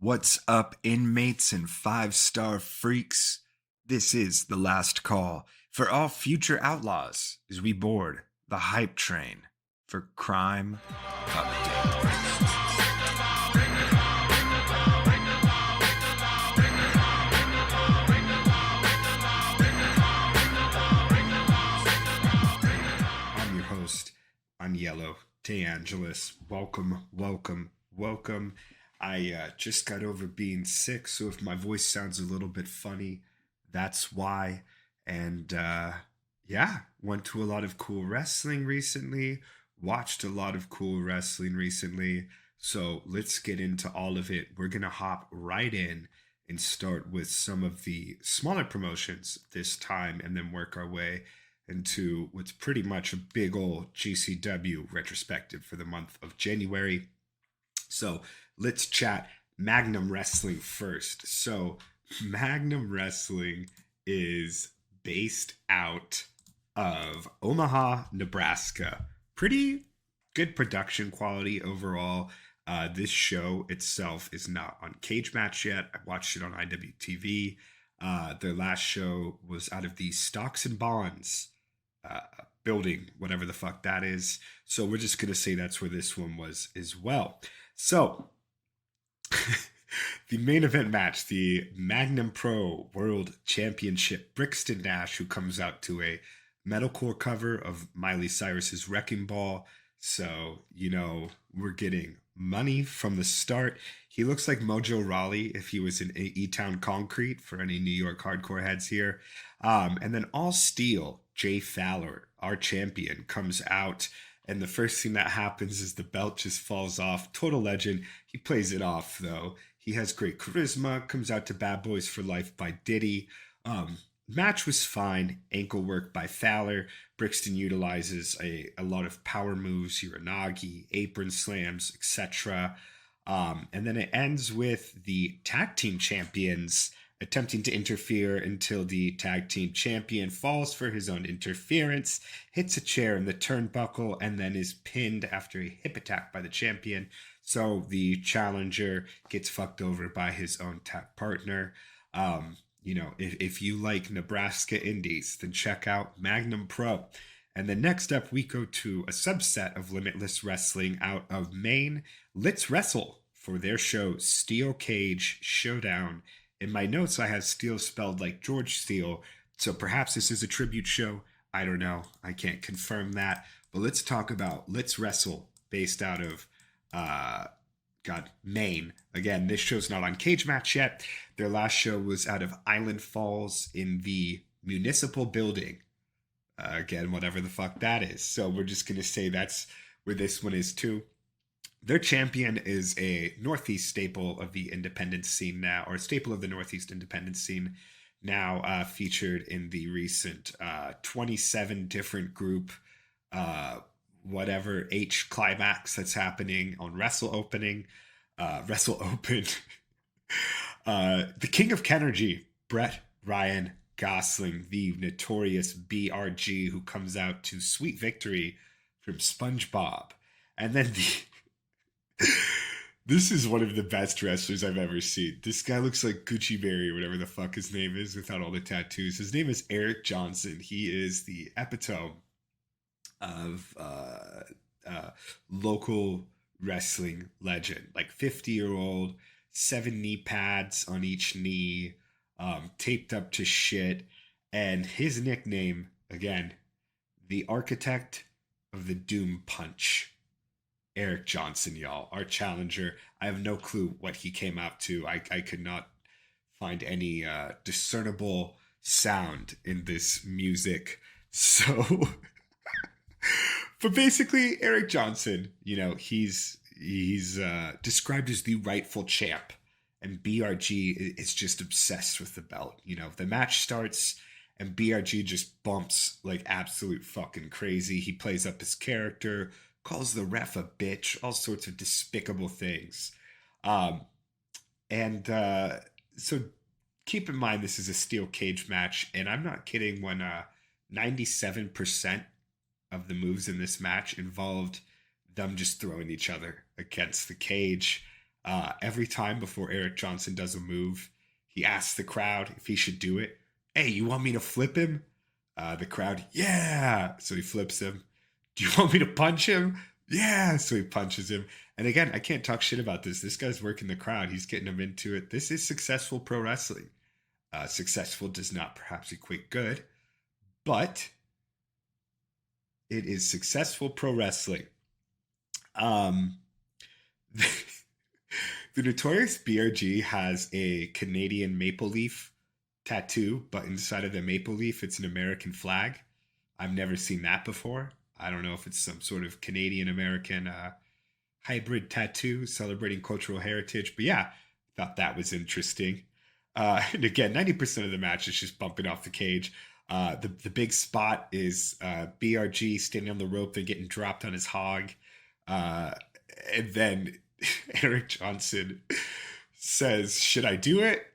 What's up, inmates and five-star freaks? This is the last call for all future outlaws as we board the hype train for crime update. I'm your host. I'm Yellow DeAngelis. Welcome. I just got over being sick, so if my voice sounds a little bit funny, that's why. And yeah, went to a lot of cool wrestling recently, watched a lot of cool wrestling recently. So let's get into all of it. We're going to hop right in and start with some of the smaller promotions this time and then work our way into what's pretty much a big old GCW retrospective for the month of January. So let's chat Magnum Wrestling first. So Magnum Wrestling is based out of Omaha, Nebraska. Pretty good production quality overall. This show itself is not on Cage Match yet. I watched it on IWTV. Their last show was out of the Stocks and Bonds building, whatever the fuck that is. So we're just going to say that's where this one was as well. So the main event match, the Magnum Pro World Championship, Brixton Nash, who comes out to a metalcore cover of Miley Cyrus's Wrecking Ball. So, we're getting money from the start. He looks like Mojo Rawley if he was in E-Town Concrete for any New York hardcore heads here. And then all steel, Jay Fowler, our champion, comes out. And the first thing that happens is the belt just falls off. Total legend. He plays it off, though. He has great charisma. Comes out to Bad Boys for Life by Diddy. Match was fine. Ankle work by Fowler. Brixton utilizes a lot of power moves, Uranagi, apron slams, etc. And then it ends with the tag team champions attempting to interfere until the tag team champion falls for his own interference, hits a chair in the turnbuckle, and then is pinned after a hip attack by the champion. So the challenger gets fucked over by his own tag partner. If you like Nebraska Indies, then check out Magnum Pro. And then next up, we go to a subset of Limitless Wrestling out of Maine. Let's Wrestle for their show Steel Cage Showdown. In my notes, I have Steel spelled like George Steele, so perhaps this is a tribute show. I don't know. I can't confirm that. But let's talk about Let's Wrestle, based out of Maine. Again, this show's not on Cage Match yet. Their last show was out of Island Falls in the municipal building. Again, whatever the fuck that is. So we're just going to say that's where this one is too. Their champion is a Northeast staple of the independent scene now, or a staple of the Northeast independent scene now, featured in the recent 27 different group whatever H climax that's happening on Wrestle Open. The King of Kenergy, Brett Ryan Gosling, the notorious BRG, who comes out to Sweet Victory from SpongeBob. And then this is one of the best wrestlers I've ever seen. This guy looks like Gucci Berry or whatever the fuck his name is without all the tattoos. His name is Eric Johnson. He is the epitome of local wrestling legend. Like 50-year-old, 7 knee pads on each knee, taped up to shit. And his nickname, again, the architect of the Doom Punch. Eric Johnson, y'all, our challenger. I have no clue what he came out to. I could not find any discernible sound in this music. So, but basically, Eric Johnson, he's described as the rightful champ, and BRG is just obsessed with the belt. The match starts and BRG just bumps like absolute fucking crazy. He plays up his character, calls the ref a bitch, all sorts of despicable things. So keep in mind this is a steel cage match, and I'm not kidding when 97% of the moves in this match involved them just throwing each other against the cage. Every time before Eric Johnson does a move, he asks the crowd if he should do it. Hey, you want me to flip him? The crowd, yeah. So he flips him. Do you want me to punch him? Yeah. So he punches him. And again, I can't talk shit about this. This guy's working the crowd. He's getting them into it. This is successful pro wrestling. Successful does not perhaps equate good, but it is successful pro wrestling. Um, the Notorious BRG has a Canadian maple leaf tattoo, but inside of the maple leaf, it's an American flag. I've never seen that before. I don't know if it's some sort of Canadian American hybrid tattoo celebrating cultural heritage, but yeah, thought that was interesting. And again, 90% of the match is just bumping off the cage. The big spot is BRG standing on the rope, then getting dropped on his hog. Uh, and then Eric Johnson says, "Should I do it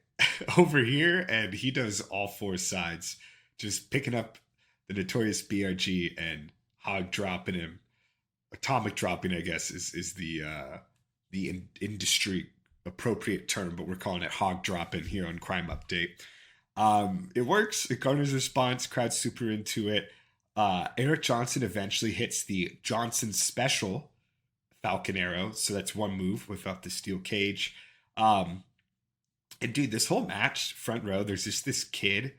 over here?" And he does all four sides, just picking up the Notorious BRG and hog dropping him. Atomic dropping, I guess, is the industry appropriate term, but we're calling it hog dropping here on Crime Update. It works. It garners response. Crowd's super into it. Eric Johnson eventually hits the Johnson Special Falcon Arrow, so that's one move without the steel cage. Um, and dude, this whole match, front row, there's just this kid,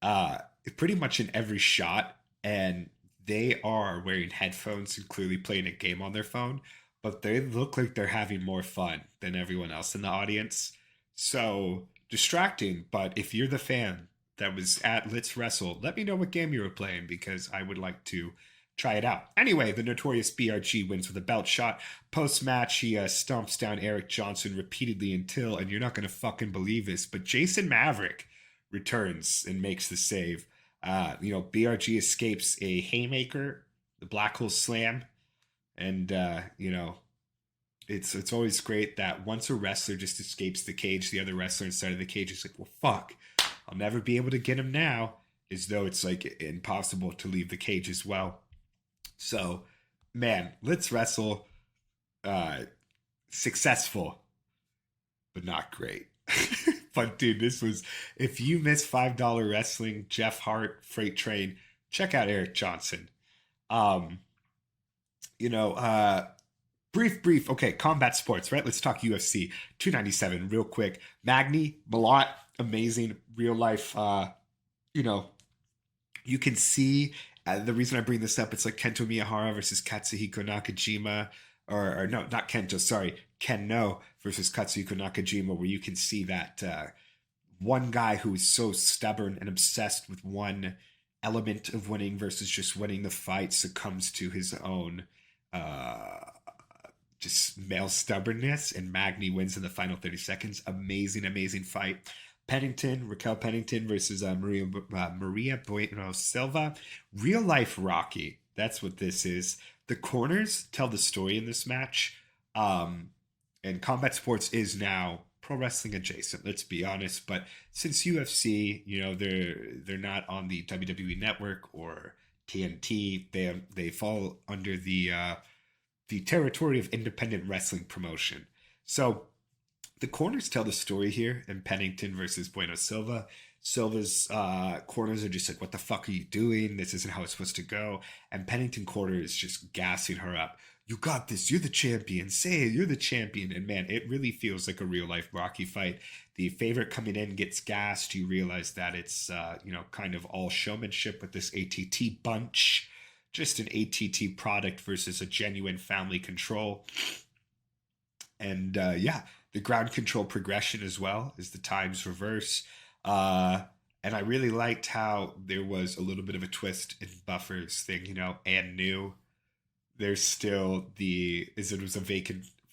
uh, pretty much in every shot, and they are wearing headphones and clearly playing a game on their phone, but they look like they're having more fun than everyone else in the audience. So distracting, but if you're the fan that was at Let's Wrestle, let me know what game you were playing because I would like to try it out. Anyway, the Notorious BRG wins with a belt shot. Post match, he stomps down Eric Johnson repeatedly until, and you're not going to fucking believe this, but Jason Maverick returns and makes the save. BRG escapes a haymaker, the Black Hole Slam, and it's always great that once a wrestler just escapes the cage, the other wrestler inside of the cage is like, well, fuck, I'll never be able to get him now, as though it's like impossible to leave the cage as well. So, man, Let's Wrestle, uh, successful, but not great. But dude, this was, if you miss $5 wrestling, Jeff Hart, Freight Train, check out Eric Johnson. Um, you know, brief. Okay, combat sports, right? Let's talk UFC 297 real quick. Magny, Malott, amazing real life. You know, you can see the reason I bring this up. It's like Kento Miyahara versus Katsuhiko Nakajima, or no, not Kento. Sorry, Ken No versus Katsuhiko Nakajima, where you can see that one guy who is so stubborn and obsessed with one element of winning versus just winning the fight succumbs to his own uh, just male stubbornness, and Magny wins in the final 30 seconds. Amazing fight. Raquel Pennington versus Maria Bueno Silva. Real life Rocky. That's what this is. The corners tell the story in this match. And combat sports is now pro wrestling adjacent. Let's be honest. But since UFC, they're not on the WWE Network or TNT. They fall under the territory of independent wrestling promotion. So the corners tell the story here in Pennington versus Bueno Silva. Silva's corners are just like, what the fuck are you doing? This isn't how it's supposed to go. And Pennington corner is just gassing her up. You got this. You're the champion. Say it. You're the champion. And man, it really feels like a real life Rocky fight. The favorite coming in gets gassed. You realize that it's, kind of all showmanship with this ATT bunch. Just an ATT product versus a genuine family control. And the ground control progression as well as the times reverse. And I really liked how there was a little bit of a twist in Buffer's thing, and new. There's still it was a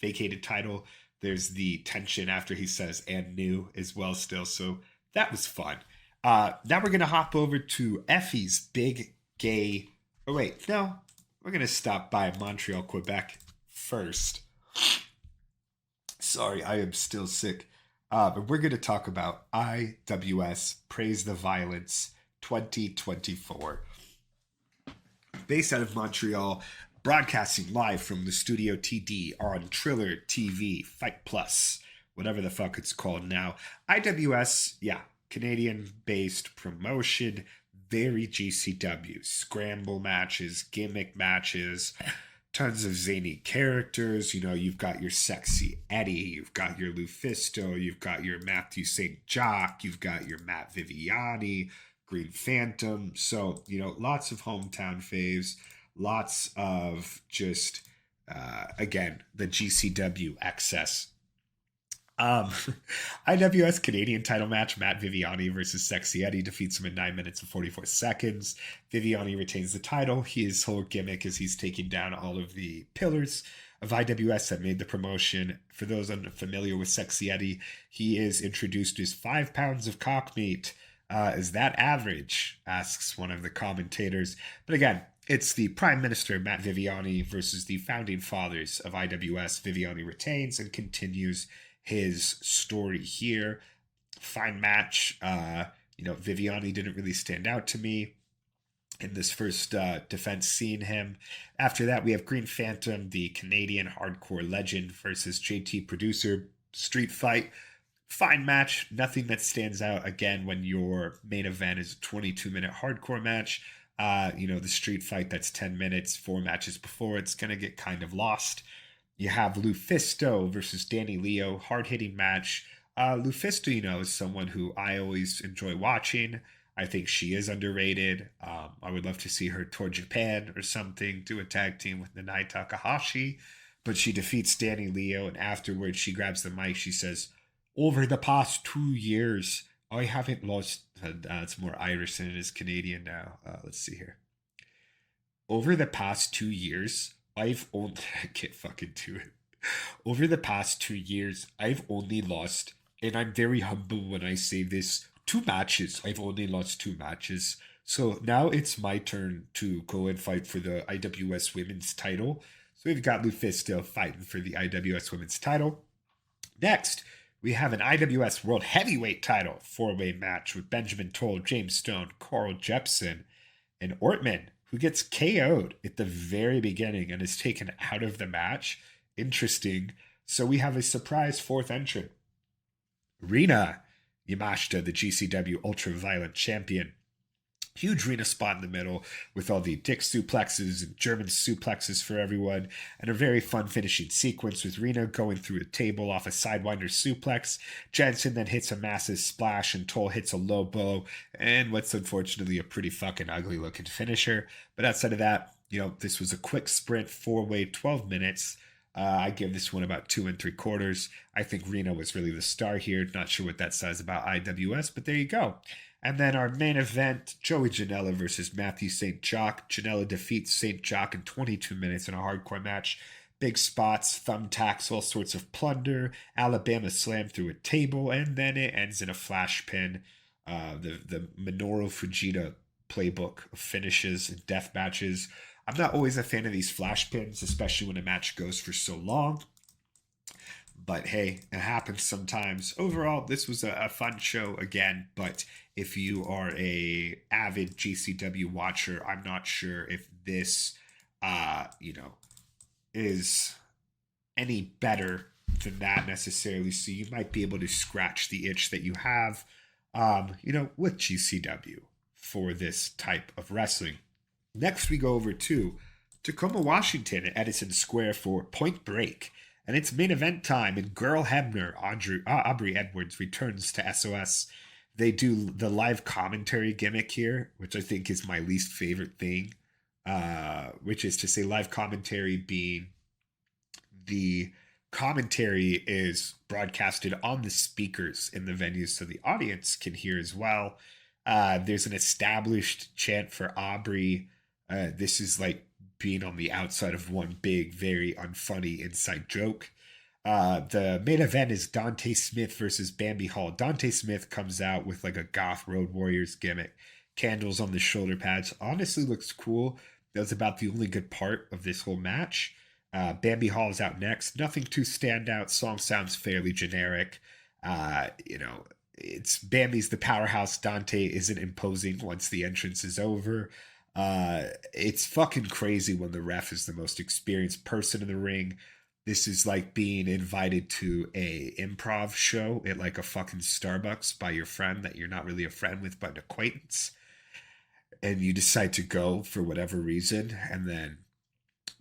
vacated title. There's the tension after he says and new as well still. So that was fun. Now we're going to hop over to Effy's big gay. Oh, wait, no. We're going to stop by Montreal, Quebec first. Sorry, I am still sick. But we're going to talk about IWS Praise the Violence 2024. Based out of Montreal, broadcasting live from the Studio TD on Triller TV, Fight Plus, whatever the fuck it's called now. IWS, yeah, Canadian based promotion, very GCW. Scramble matches, gimmick matches, tons of zany characters. You know, you've got your sexy Eddie, you've got your Lufisto, you've got your Matthew St. Jock, you've got your Matt Viviani, Green Phantom. So, you know, lots of hometown faves, lots of just, again, the GCW excess. Um, IWS Canadian title match, Matt Viviani versus Sexy Eddie defeats him in 9 minutes and 44 seconds. Viviani retains the title. His whole gimmick is he's taking down all of the pillars of IWS that made the promotion. For those unfamiliar with Sexy Eddie, he is introduced as 5 pounds of cock meat. Is that average? Asks one of the commentators. But again, it's the Prime Minister, Matt Viviani, versus the founding fathers of IWS. Viviani retains and continues his story here. Fine match. You know, Viviani didn't really stand out to me in this first defense seeing him. After that, we have Green Phantom, the Canadian hardcore legend, versus JT Producer. Street fight. Fine match. Nothing that stands out again when your main event is a 22-minute hardcore match. You know, the street fight that's 10 minutes, 4 matches before, it's going to get kind of lost. You have Lufisto versus Danny Leo, hard-hitting match. Lufisto, you know, is someone who I always enjoy watching. I think she is underrated. I would love to see her tour Japan or something, do a tag team with Nanai Takahashi. But she defeats Danny Leo, and afterwards she grabs the mic. She says, "Over the past 2 years, I haven't lost." It's more Irish than it is Canadian now. Let's see here. Over the past 2 years, I've only I can't fucking do it. Over the past 2 years, I've only lost, and I'm very humble when I say this, 2 matches. I've only lost 2 matches. So now it's my turn to go and fight for the IWS Women's title. So we've got Lufisto fighting for the IWS Women's title. Next, we have an IWS World Heavyweight title 4-way match with Benjamin Toll, James Stone, Carl Jepsen, and Ortman, who gets KO'd at the very beginning and is taken out of the match. Interesting. So we have a surprise 4th entrant. Rina Yamashita, the GCW Ultraviolet Champion. Huge Rina spot in the middle with all the dick suplexes and German suplexes for everyone, and a very fun finishing sequence with Rina going through a table off a Sidewinder suplex. Jensen then hits a massive splash and Toll hits a low blow, and what's unfortunately a pretty fucking ugly looking finisher. But outside of that, you know, this was a quick sprint 4-way 12 minutes. I give this one about 2 3/4. I think Rina was really the star here. Not sure what that says about IWS, but there you go. And then our main event, Joey Janela versus Matthew St. Jock. Janela defeats St. Jock in 22 minutes in a hardcore match. Big spots, thumbtacks, all sorts of plunder. Alabama slam through a table, and then it ends in a flash pin. The Minoru Fujita playbook of finishes and death matches. I'm not always a fan of these flash pins, especially when a match goes for so long. But hey, it happens sometimes. Overall, this was a fun show again, but if you are a avid GCW watcher, I'm not sure if this, you know, is any better than that necessarily. So you might be able to scratch the itch that you have, you know, with GCW for this type of wrestling. Next, we go over to Tacoma, Washington at Edison Square for Point Break. And it's main event time, and Girl Hebner, Aubrey Edwards, returns to SOS. They do the live commentary gimmick here, which I think is my least favorite thing, which is to say live commentary being the commentary is broadcasted on the speakers in the venues so the audience can hear as well. There's an established chant for Aubrey. This is like being on the outside of one big, very unfunny inside joke. The main event is Dante Smith versus Bambi Hall. Dante Smith comes out with like a goth Road Warriors gimmick. Candles on the shoulder pads. Honestly looks cool. That was about the only good part of this whole match. Bambi Hall is out next. Nothing too standout. Song sounds fairly generic. You know, it's Bambi's the powerhouse. Dante isn't imposing once the entrance is over. It's fucking crazy when the ref is the most experienced person in the ring. This is like being invited to a improv show at like a fucking Starbucks by your friend that you're not really a friend with but an acquaintance, and you decide to go for whatever reason, and then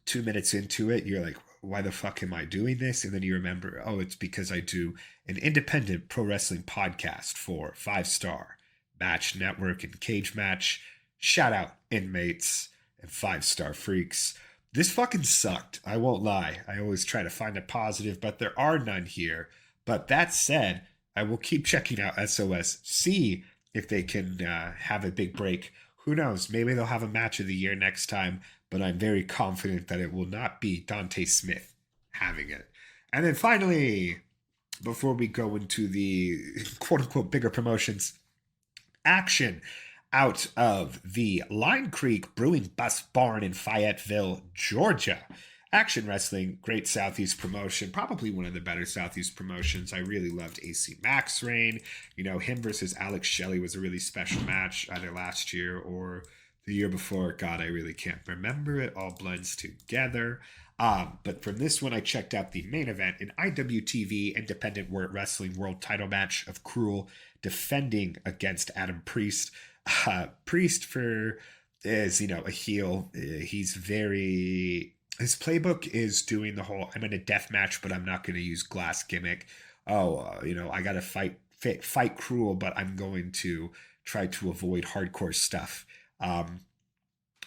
2 minutes into it, you're like, why the fuck am I doing this? And then you remember, oh, it's because I do an independent pro wrestling podcast for Five Star Match Network and Cage Match. Shout out inmates and Five Star freaks. This fucking sucked. I won't lie. I always try to find a positive, but there are none here. But that said, I will keep checking out SOS, see if they can have a big break. Who knows? Maybe they'll have a match of the year next time, but I'm very confident that it will not be Dante Smith having it. And then finally, before we go into the quote unquote bigger promotions, action out of the Line Creek Brewing Bus Barn in Fayetteville, Georgia. Action Wrestling, great Southeast promotion, probably one of the better Southeast promotions. I really loved AC Max reign. You know, him versus Alex Shelley was a really special match either last year or the year before. God, I really can't remember. It all blends together. But from this one, I checked out the main event, an IWTV Independent Wrestling World Title match of Cruel defending against Adam Priest. Priest for is a heel. He's very his playbook is doing the whole I'm in a death match, but I'm not going to use glass gimmick. Oh, I got to fight Cruel, but I'm going to try to avoid hardcore stuff.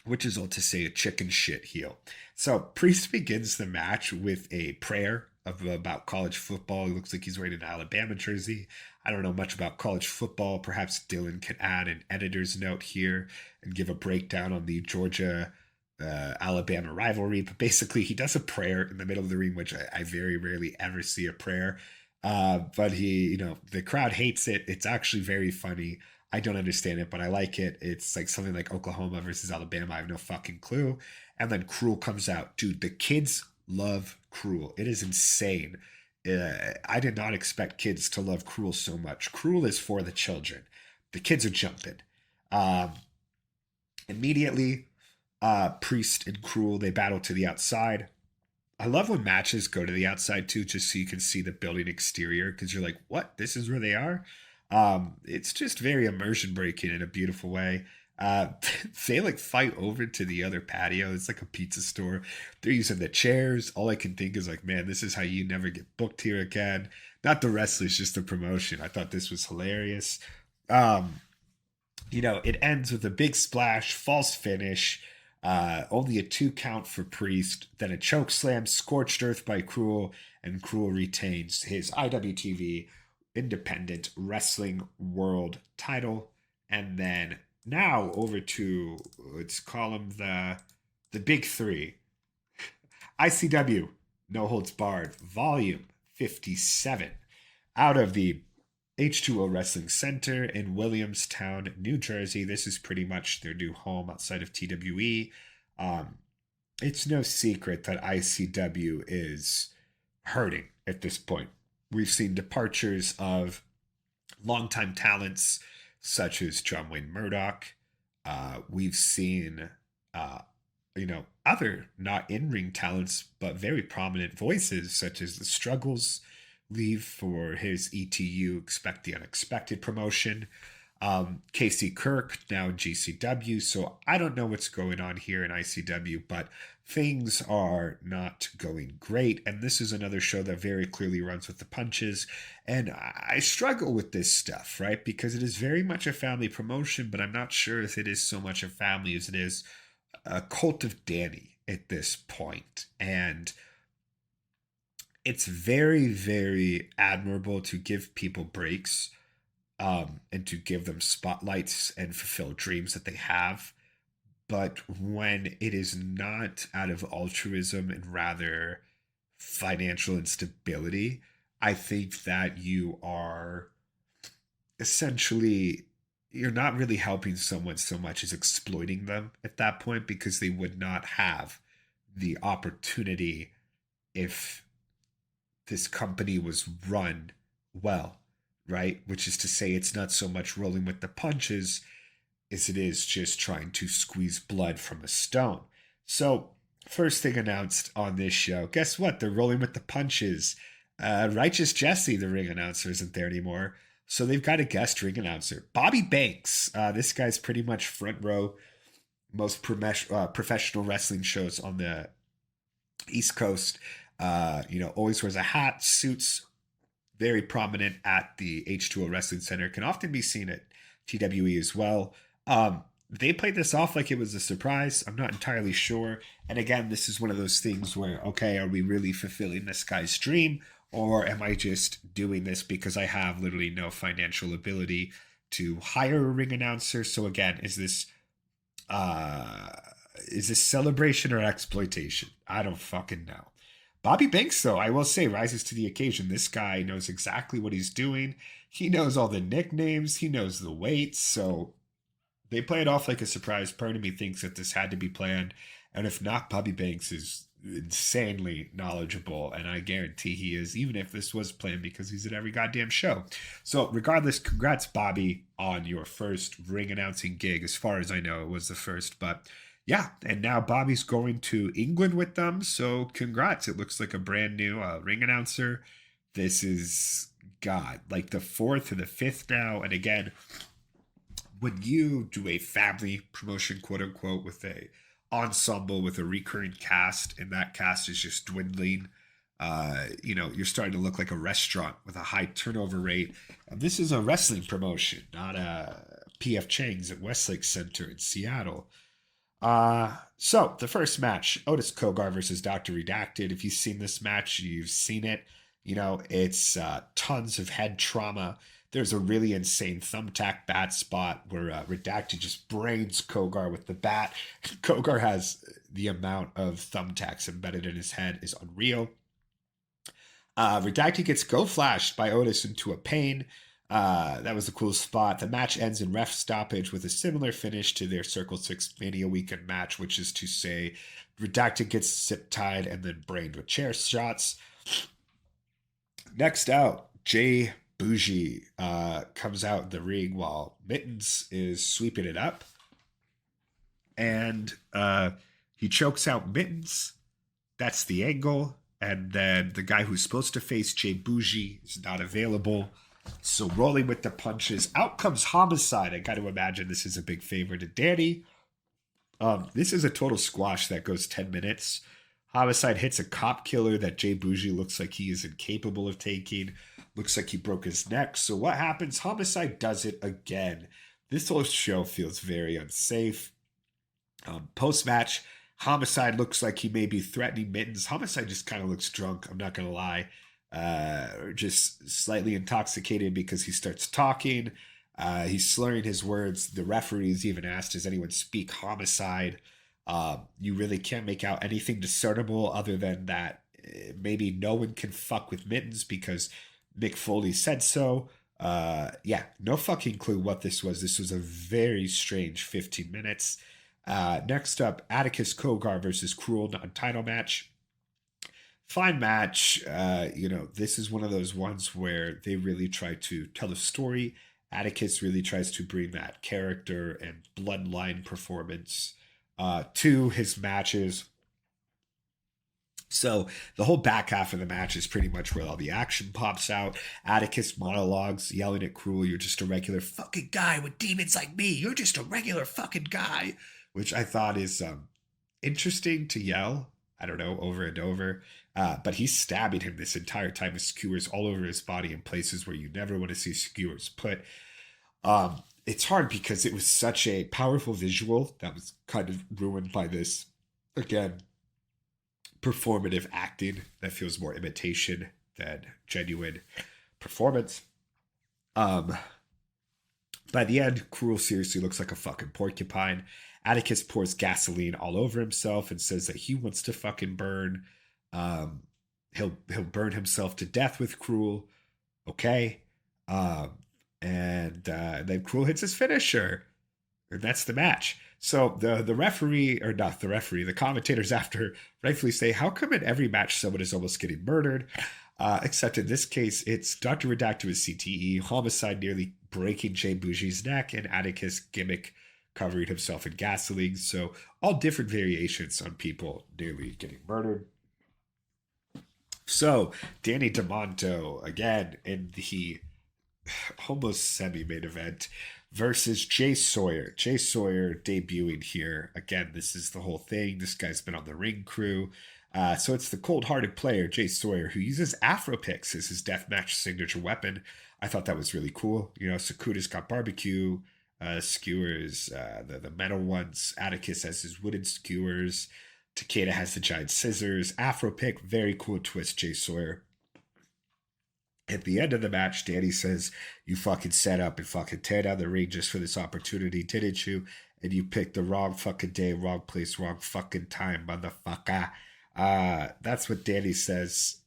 Which is all to say a chicken shit heel. So Priest begins the match with a prayer about college football. He looks like he's wearing an Alabama jersey. I don't know much about college football. Perhaps Dylan could add an editor's note here and give a breakdown on the Georgia Alabama rivalry. But basically, he does a prayer in the middle of the ring, which I very rarely ever see a prayer. But the crowd hates it. It's actually very funny. I don't understand it, but I like it. It's like something like Oklahoma versus Alabama. I have no fucking clue. And then Cruel comes out. Dude, the kids love Cruel. It is insane. I did not expect kids to love Cruel so much. Cruel is for the children. The kids are jumping. Um, Immediately, Priest and Cruel, they battle to the outside. I love when matches go to the outside too, just so you can see the building exterior, because you're like, what? This is where they are? It's just very immersion breaking in a beautiful way. Uh, they like fight over to the other patio. It's like a pizza store. They're using the chairs. All I can think is like, man, this is how you never get booked here again. Not the wrestlers, just the promotion. I thought this was hilarious. Um, it ends with a big splash, false finish, only a 2 count for Priest, then a choke slam, scorched earth by Cruel, and Cruel retains his IWTV Independent Wrestling World title. And then now over to, let's call them the big three. ICW No Holds Barred, Volume 57, out of the H2O Wrestling Center in Williamstown, New Jersey. This is pretty much their new home outside of TWE. Um, it's no secret that ICW is hurting at this point. We've seen departures of longtime talents such as John Wayne Murdoch. We've seen, uh, other not in ring talents, but very prominent voices such as The Struggles leave for his ETU Expect the Unexpected promotion. Casey Kirk now in GCW. So I don't know what's going on here in ICW, but things are not going great. And this is another show that very clearly runs with the punches. And I struggle with this stuff, right? Because it is very much a family promotion, but I'm not sure if it is so much a family as it is a cult of Danny at this point. And it's very, very admirable to give people breaks, and to give them spotlights and fulfill dreams that they have. But when it is not out of altruism and rather financial instability, I think that you are essentially you're not really helping someone so much as exploiting them at that point, because they would not have the opportunity if this company was run well, right? Which is to say, it's not so much rolling with the punches as it is just trying to squeeze blood from a stone. So, first thing announced on this show, guess what? They're rolling with the punches. Righteous Jesse, the ring announcer, isn't there anymore. So they've got a guest ring announcer, Bobby Banks. This guy's pretty much front row most professional wrestling shows on the East Coast. Always wears a hat, suits, very prominent at the H2O Wrestling Center, can often be seen at TWE as well. They played this off like it was a surprise. I'm not entirely sure. And again, this is one of those things where, okay, are we really fulfilling this guy's dream? Or am I just doing this because I have literally no financial ability to hire a ring announcer? So again, uh is this celebration or exploitation? I don't fucking know. Bobby Banks, though, I will say, rises to the occasion. This guy knows exactly what he's doing. He knows all the nicknames. He knows the weights. So they play it off like a surprise. Part of me thinks that this had to be planned. And if not, Bobby Banks is insanely knowledgeable. And I guarantee he is, even if this was planned, because he's at every goddamn show. So regardless, congrats, Bobby, on your first ring announcing gig. As far as I know, it was the first. But yeah, and now Bobby's going to England with them. So congrats. It looks like a brand new ring announcer. This is, God, like the fourth or the fifth now. And again, when you do a family promotion, quote unquote, with a ensemble with a recurring cast, and that cast is just dwindling, you're starting to look like a restaurant with a high turnover rate. And this is a wrestling promotion, not a PF Chang's at Westlake Center in Seattle. So the first match, Otis Kogar versus Dr. Redacted. If you've seen this match, you've seen it. It's tons of head trauma. There's a really insane thumbtack bat spot where Redacted just brains Kogar with the bat. Kogar has the amount of thumbtacks embedded in his head is unreal. Redacted gets go flashed by Otis into a pain. That was a cool spot. The match ends in ref stoppage with a similar finish to their Circle 6 Mania weekend match, which is to say, Redacted gets zip tied and then brained with chair shots. Next out, Jay Bougie comes out in the ring while Mittens is sweeping it up. And he chokes out Mittens. That's the angle. And then the guy who's supposed to face Jay Bougie is not available. So rolling with the punches, out comes Homicide. I got to imagine this is a big favor to Danny. This is a total squash that goes 10 minutes. Homicide hits a cop killer that Jay Bougie looks like he is incapable of taking. Looks like he broke his neck. So what happens? Homicide does it again. This whole show feels very unsafe. Post-match, Homicide looks like he may be threatening Mittens. Homicide just kind of looks drunk, I'm not going to lie. Just slightly intoxicated because he starts talking. He's slurring his words. The referees even asked, does anyone speak Homicide? You really can't make out anything discernible other than that maybe no one can fuck with Mittens because Mick Foley said so. No fucking clue what this was. This was a very strange 15 minutes. Next up, Atticus Kogar versus Cruel non-title match. Fine match. This is one of those ones where they really try to tell a story. Atticus really tries to bring that character and bloodline performance to his matches. So the whole back half of the match is pretty much where all the action pops out. Atticus monologues, yelling at Cruel, you're just a regular fucking guy with demons like me. You're just a regular fucking guy. Which I thought is interesting to yell, I don't know, over and over. But he's stabbing him this entire time with skewers all over his body in places where you never want to see skewers put. It's hard because it was such a powerful visual that was kind of ruined by this, again, performative acting that feels more imitation than genuine performance. By the end, Cruel seriously looks like a fucking porcupine. Atticus pours gasoline all over himself and says that he wants to fucking burn. He'll burn himself to death with Cruel. Okay. And then Cruel hits his finisher. And that's the match. So the referee, or not the referee, the commentators after rightfully say, how come in every match someone is almost getting murdered? Except in this case, it's Dr. Redacted with CTE, Homicide nearly breaking Jay Bougie's neck, and Atticus gimmick covering himself in gasoline. So all different variations on people nearly getting murdered. So Danny DeMonto again in the almost semi-main event versus Jay Sawyer. Jay Sawyer debuting here. Again, this is the whole thing. This guy's been on the ring crew. So it's the cold-hearted player, Jay Sawyer, who uses Afro picks as his deathmatch signature weapon. I thought that was really cool. You know, Sakuta's got barbecue skewers, the metal ones. Atticus has his wooden skewers. Takeda has the giant scissors. Afro pick, very cool twist, Jay Sawyer. At the end of the match, Danny says, "You fucking set up and fucking tear down the ring just for this opportunity, didn't you? And you picked the wrong fucking day, wrong place, wrong fucking time, motherfucker." That's what Danny says.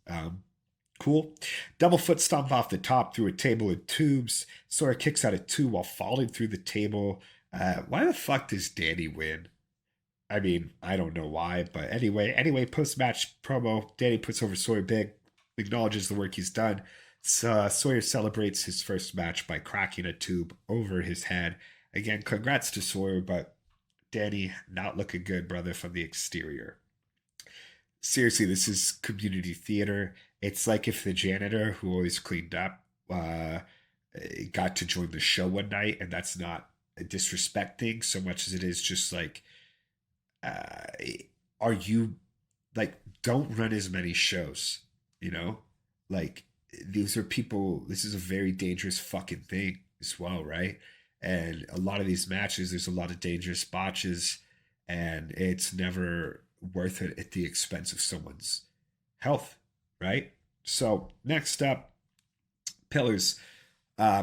Cool. Double foot stomp off the top through a table of tubes. Sawyer kicks out at 2 while falling through the table. Why the fuck does Danny win? I mean, I don't know why, but anyway, post-match promo, Danny puts over Sawyer big, acknowledges the work he's done. Sawyer celebrates his first match by cracking a tube over his head. Again, congrats to Sawyer, but Danny not looking good, brother, from the exterior. Seriously, this is community theater. It's like if the janitor who always cleaned up got to join the show one night, and that's not a disrespect thing so much as it is just like, uh, are you like, don't run as many shows, you know? Like, these are people, this is a very dangerous fucking thing as well, right? And a lot of these matches, there's a lot of dangerous botches, and it's never worth it at the expense of someone's health, right? So, next up, Pillars.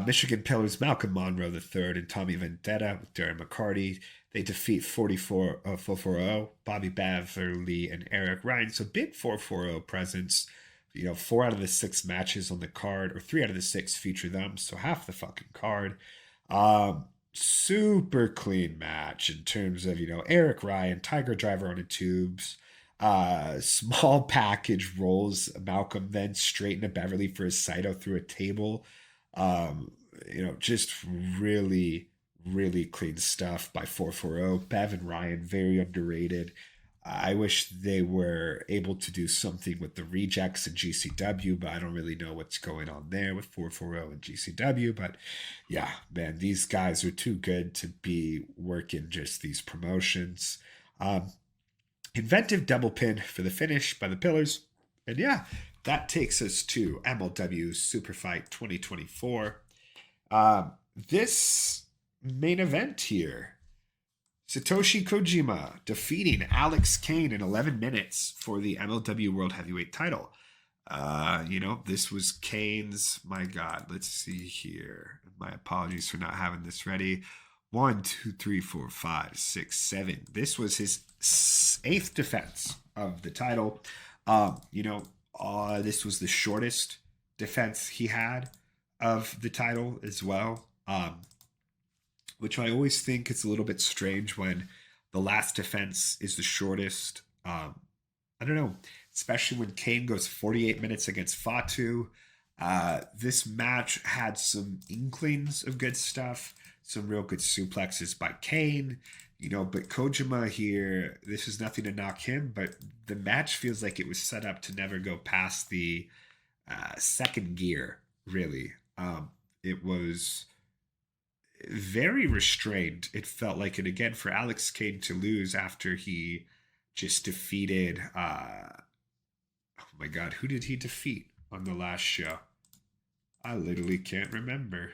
Michigan Pillars, Malcolm Monroe III and Tommy Vendetta with Darren McCarty. They defeat 440, Bobby Beverly and Eric Ryan. So big 440 presence. You know, 4 out of the 6 matches on the card, or 3 out of the 6 feature them. So half the fucking card. Super clean match in terms of, you know, Eric Ryan, Tiger Driver on the tubes. Small package rolls Malcolm then straight into Beverly for a Saito through a table. Um, you know, just really, really clean stuff by 440. Bev and Ryan, very underrated. I wish they were able to do something with the rejects and GCW, but I don't really know what's going on there with 440 and GCW. But yeah, man, these guys are too good to be working just these promotions. Inventive double pin for the finish by the Pillars. And yeah, that takes us to MLW Super Fight 2024. This main event here, Satoshi Kojima defeating Alex Kane in 11 minutes for the MLW World Heavyweight title. You know, this was Kane's, my God, let's see here. My apologies for not having this ready. 1, 2, 3, 4, 5, 6, 7. This was his 8th defense of the title. You know, this was the shortest defense he had of the title as well. Which I always think it's a little bit strange when the last defense is the shortest. I don't know, especially when Kane goes 48 minutes against Fatu. This match had some inklings of good stuff, some real good suplexes by Kane, you know, but Kojima here, this is nothing to knock him, but the match feels like it was set up to never go past the second gear, really. It was very restrained, it felt like. And again, for Alex Kane to lose after he just defeated oh my God, who did he defeat on the last show? I literally can't remember.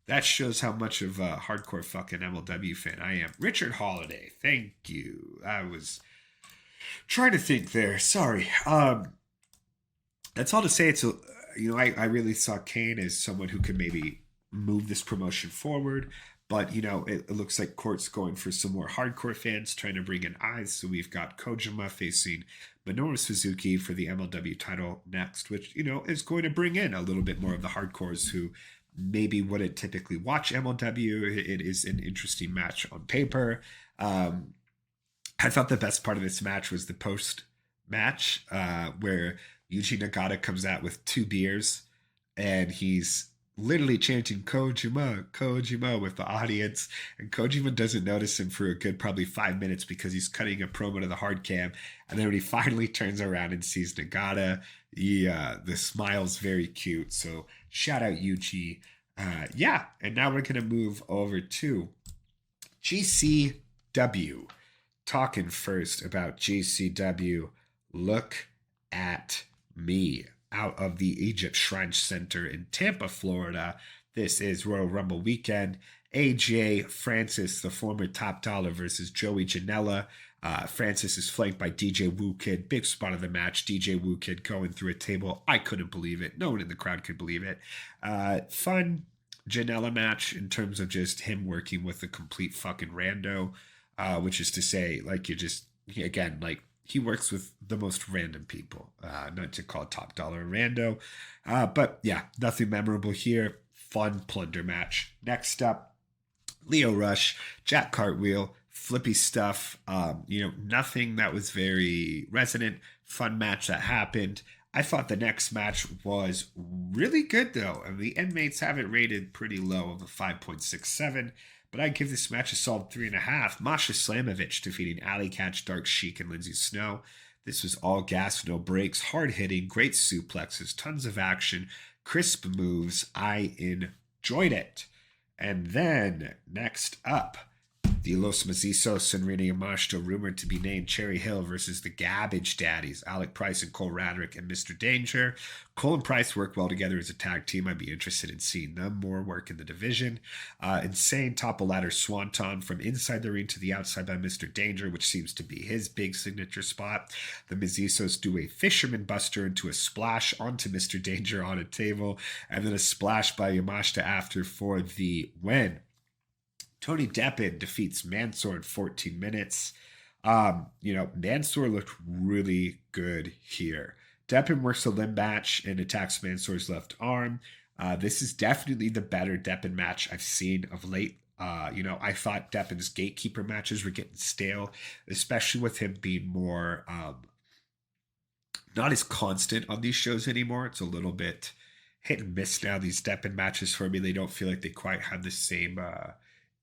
That shows how much of a hardcore fucking MLW fan I am. Richard Holiday, thank you. I was trying to think there, sorry. That's all to say. It's a, you know, I really saw Kane as someone who could maybe move this promotion forward, but you know, it looks like Court's going for some more hardcore fans, trying to bring in eyes. So we've got Kojima facing Minoru Suzuki for the MLW title next, which, you know, is going to bring in a little bit more of the hardcores who maybe wouldn't typically watch MLW. It is an interesting match on paper. I thought the best part of this match was the post match, where Yuji Nagata comes out with 2 beers and he's literally chanting Kojima, Kojima with the audience. And Kojima doesn't notice him for a good probably 5 minutes because he's cutting a promo to the hard cam. And then when he finally turns around and sees Nagata, the smile's very cute. So shout out Yuji. Yeah, and now we're going to move over to GCW. Talking first about GCW. Look at me out of the Egypt Shrine Center in Tampa, Florida. This is Royal Rumble weekend. AJ Francis, the former Top Dollar, versus Joey Janela. Francis is flanked by DJ Woo Kid. Big spot of the match. DJ Woo Kid going through a table. I couldn't believe it. No one in the crowd could believe it. Fun Janela match in terms of just him working with a complete fucking rando, which is to say, like, you just, again, like, he works with the most random people, not to call Top Dollar a rando. But yeah, nothing memorable here. Fun plunder match. Next up, Lio Rush, Jack Cartwheel, flippy stuff. Nothing that was very resonant. Fun match that happened. I thought the next match was really good though, and the inmates have it rated pretty low of a 5.67. But I'd give this match a solid 3.5. Masha Slamovich defeating Alley Catch, Dark Sheik, and Lindsay Snow. This was all gas, no breaks, hard hitting, great suplexes, tons of action, crisp moves. I enjoyed it. And then next up, the Los Macizos and Rina Yamashita rumored to be named Cherry Hill versus the Gabbage Daddies, Alec Price and Cole Radrick and Mr. Danger. Cole and Price work well together as a tag team. I'd be interested in seeing them more work in the division. Insane top-of-ladder swanton from inside the ring to the outside by Mr. Danger, which seems to be his big signature spot. The Macizos do a fisherman buster into a splash onto Mr. Danger on a table, and then a splash by Yamashita after for the win. Tony Deppen defeats Mansoor in 14 minutes. Mansoor looked really good here. Deppen works a limb match and attacks Mansoor's left arm. This is definitely the better Deppen match I've seen of late. I thought Deppen's gatekeeper matches were getting stale, especially with him being more not as constant on these shows anymore. It's a little bit hit and miss now. These Deppen matches for me, they don't feel like they quite have the same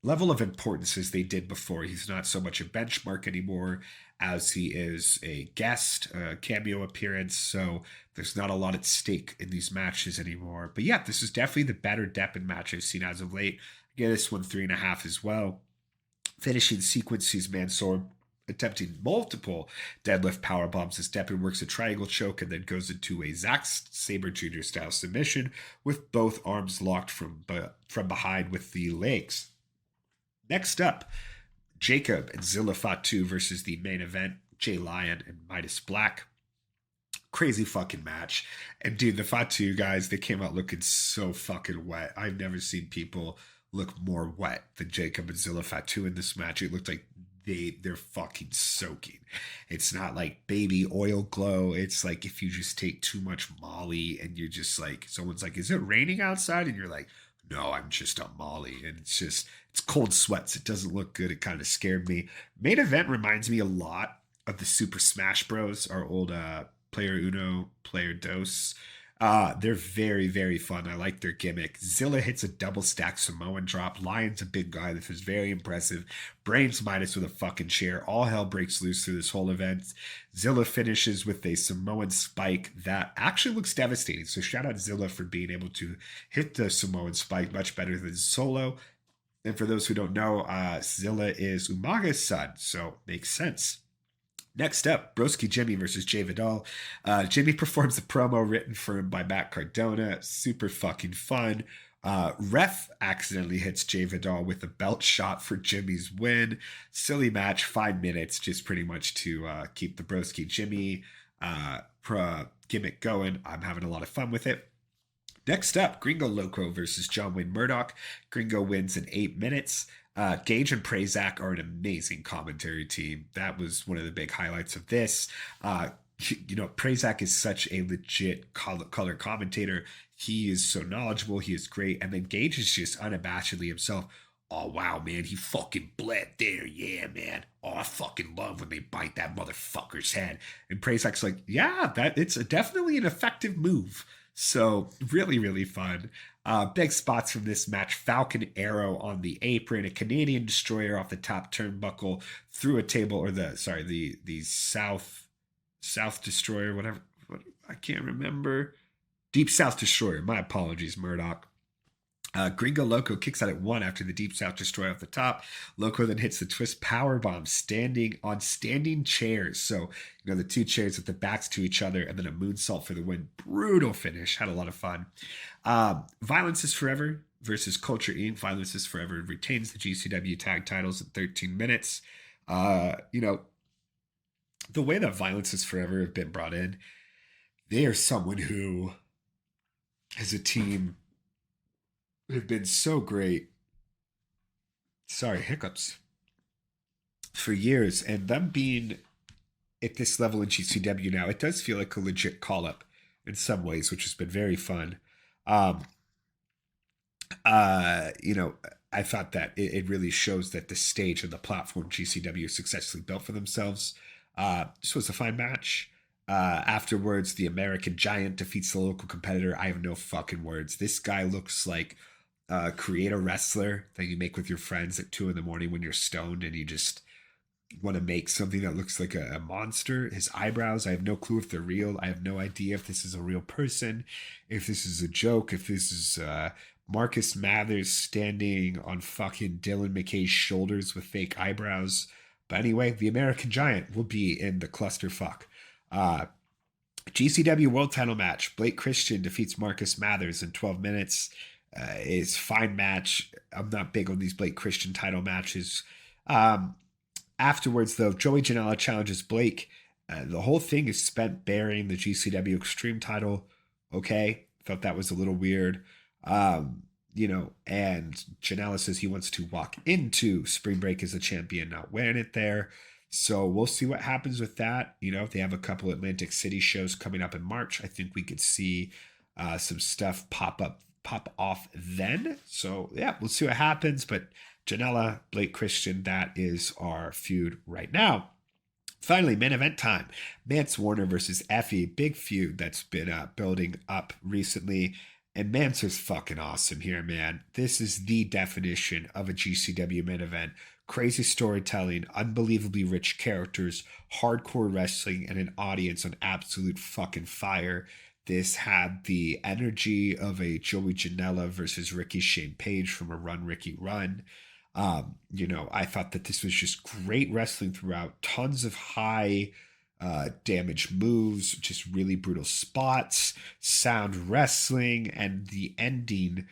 level of importance as they did before. He's not so much a benchmark anymore as he is a guest, cameo appearance. So there's not a lot at stake in these matches anymore. But yeah, this is definitely the better Deppen match I've seen as of late. I give this one 3.5 as well. Finishing sequence sees Mansoor attempting multiple deadlift power bombs as Deppen works a triangle choke and then goes into a Zack Sabre Jr. style submission with both arms locked from behind with the legs. Next up, Jacob and Zilla Fatu versus the main event, Jay Lyon and Midas Black. Crazy fucking match. And dude, the Fatu guys, they came out looking so fucking wet. I've never seen people look more wet than Jacob and Zilla Fatu in this match. It looked like they're fucking soaking. It's not like baby oil glow. It's like if you just take too much Molly and you're just like, someone's like, is it raining outside? And you're like, no, I'm just on Molly. And it's cold sweats. It doesn't look good. It kind of scared me. Main event reminds me a lot of the Super Smash Bros, our old Player Uno, Player Dos. They're very, very fun. I like their gimmick. Zilla hits a double stack Samoan drop. Lion's a big guy. This is very impressive. Brains Midas with a fucking chair. All hell breaks loose through this whole event. Zilla finishes with a Samoan spike that actually looks devastating. So shout out Zilla for being able to hit the Samoan spike much better than Solo. And for those who don't know, Zilla is Umaga's son, so makes sense. Next up, Broski Jimmy versus Jay Vidal. Jimmy performs a promo written for him by Matt Cardona. Super fucking fun. Ref accidentally hits Jay Vidal with a belt shot for Jimmy's win. Silly match, 5 minutes, just pretty much to keep the Broski Jimmy gimmick going. I'm having a lot of fun with it. Next up, Gringo Loco versus John Wayne Murdoch. Gringo wins in 8 minutes. Gage and Prazak are an amazing commentary team. That was one of the big highlights of this. Prazak is such a legit color commentator. He is so knowledgeable. He is great. And then Gage is just unabashedly himself. Oh, wow, man. He fucking bled there. Yeah, man. Oh, I fucking love when they bite that motherfucker's head. And Prazak's like, yeah, it's definitely an effective move. So really, really fun. Big spots from this match: Falcon Arrow on the apron, a Canadian Destroyer off the top turnbuckle through a table, or the South Destroyer, whatever. What, I can't remember. Deep South Destroyer. My apologies, Murdoch. Gringo Loco kicks out at one after the Deep South Destroy off the top. Loco then hits the twist power bomb standing on standing chairs. So, the two chairs with the backs to each other, and then a moonsault for the win. Brutal finish. Had a lot of fun. Violence is Forever versus Culture Inc. Violence is Forever retains the GCW tag titles in 13 minutes. The way that Violence is Forever have been brought in, they are someone who, as a team, have been so great. Sorry, hiccups. For years, and them being at this level in GCW now, it does feel like a legit call up in some ways, which has been very fun. Um, I thought that it really shows that the stage and the platform GCW successfully built for themselves. This was a fine match. Afterwards, the American Giant defeats the local competitor. I have no fucking words. This guy looks like create a wrestler that you make with your friends at 2 a.m. when you're stoned and you just want to make something that looks like a monster. His eyebrows, I have no clue if they're real. I have no idea if this is a real person, if this is a joke, if this is Marcus Mathers standing on fucking Dylan McKay's shoulders with fake eyebrows. But anyway, the American Giant will be in the clusterfuck. GCW World Title match. Blake Christian defeats Marcus Mathers in 12 minutes. It's fine match. I'm not big on these Blake Christian title matches. Afterwards, though, Joey Janela challenges Blake. The whole thing is spent burying the GCW Extreme title. Okay, felt that was a little weird. And Janela says he wants to walk into Spring Break as a champion, not wearing it there. So we'll see what happens with that. If they have a couple Atlantic City shows coming up in March, I think we could see some stuff pop off then. So yeah, we'll see what happens. But Janela, Blake Christian, that is our feud right now. Finally, main event time. Mance Warner versus Effy. Big feud that's been building up recently. And Mance is fucking awesome here, man. This is the definition of a GCW main event. Crazy storytelling, unbelievably rich characters, hardcore wrestling, and an audience on absolute fucking fire. This had the energy of a Joey Janela versus Ricky Shane Page from a Run Ricky Run. I thought that this was just great wrestling throughout. Tons of high damage moves, just really brutal spots, sound wrestling, and the ending.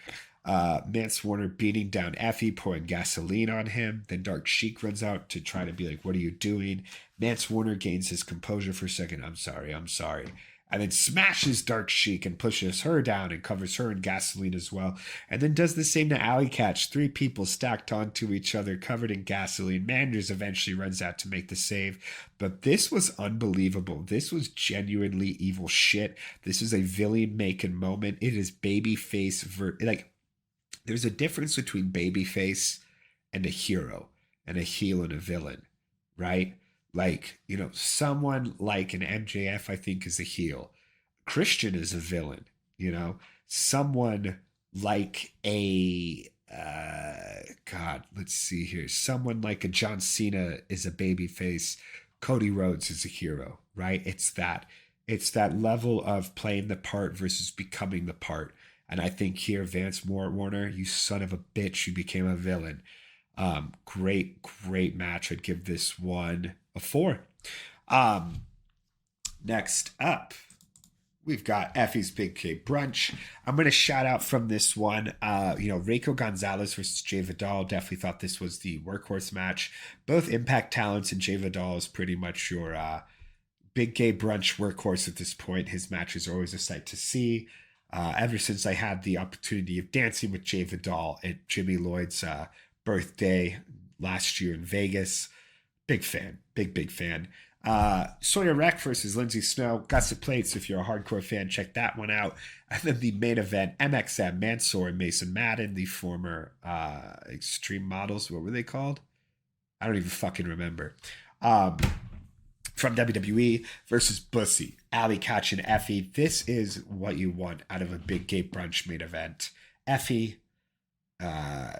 Mance Warner beating down Effy, pouring gasoline on him. Then Dark Sheik runs out to try to be like, what are you doing? Mance Warner gains his composure for a second. I'm sorry. And then smashes Dark Sheik and pushes her down and covers her in gasoline as well. And then does the same to Alley Catch. 3 people stacked onto each other, covered in gasoline. Manders eventually runs out to make the save. But this was unbelievable. This was genuinely evil shit. This is a villain-making moment. It is babyface. There's a difference between babyface and a hero, and a heel and a villain, right? Someone like an MJF, I think, is a heel. Christian is a villain, Someone like a, let's see here. Someone like a John Cena is a babyface. Cody Rhodes is a hero, right? It's that level of playing the part versus becoming the part. And I think here, Vance Warner, you son of a bitch, you became a villain. Great match. I'd give this one a 4. Next up, we've got Effy's Big K Brunch. I'm going to shout out from this one, Reiko Gonzalez versus Jay Vidal. Definitely thought this was the workhorse match. Both Impact talents, and Jay Vidal is pretty much your Big K Brunch workhorse at this point. His matches are always a sight to see. Ever since I had the opportunity of dancing with Jay Vidal at Jimmy Lloyd's birthday last year in Vegas. Big fan. Big fan. Sawyer Wreck versus Lindsay Snow. Got the plates. If you're a hardcore fan, check that one out. And then the main event, MXM, Mansoor and Mason Madden, the former Extreme Models. What were they called? I don't even fucking remember. From WWE versus Bussy, Alley Catch and Effy. This is what you want out of a big gay brunch main event. Effy, uh,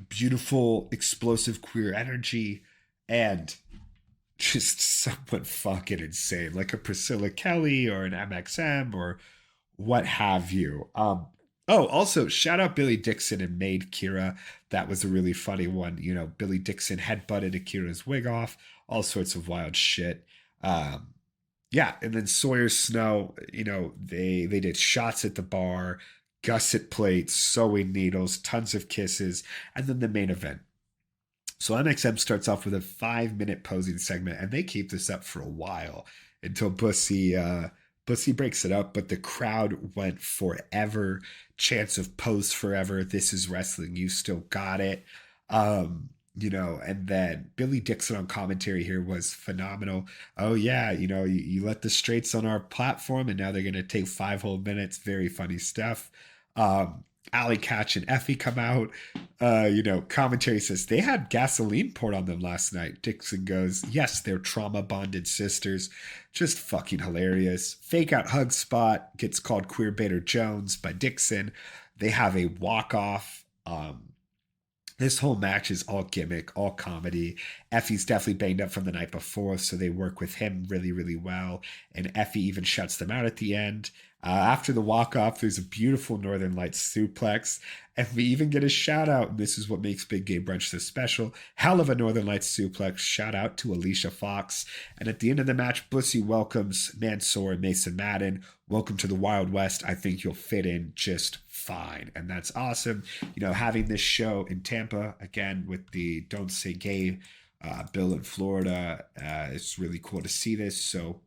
beautiful, explosive queer energy, and just somewhat fucking insane, like a Priscilla Kelly or an MXM or what have you. Oh, also shout out Billy Dixon and Maid Kira. That was a really funny one. You know, Billy Dixon headbutted Akira's wig off, all sorts of wild shit. Um, yeah, and then Sawyer Snow, you know, they did shots at the bar, gusset plates, sewing needles, tons of kisses, and then the main event. So MXM starts off with a 5 minute posing segment, and they keep this up for a while until Bussy breaks it up. But the crowd went forever. Chance of pose forever. This is wrestling. You still got it. You know, and then Billy Dixon on commentary here was phenomenal. Oh yeah, you know, you let the straights on our platform, and now they're gonna take 5 whole minutes. Very funny stuff. Alley Catch and Effie come out. You know, commentary says they had gasoline poured on them last night. Dixon goes, yes, they're trauma bonded sisters. Just fucking hilarious. Fake out hug spot gets called Queer Baiter Jones by Dixon. They have a walk off. This whole match is all gimmick, all comedy. Effie's definitely banged up from the night before, so they work with him really, really well. And Effie even shuts them out at the end. After the walk off, there's a beautiful Northern Lights suplex. And we even get a shout out. And this is what makes Big Gay Brunch so special. Hell of a Northern Lights suplex. Shout out to Alicia Fox. And at the end of the match, Bussy welcomes Mansoor and Mason Madden. Welcome to the Wild West. I think you'll fit in just fine. And that's awesome. You know, having this show in Tampa, again, with the Don't Say Gay bill in Florida, it's really cool to see this. So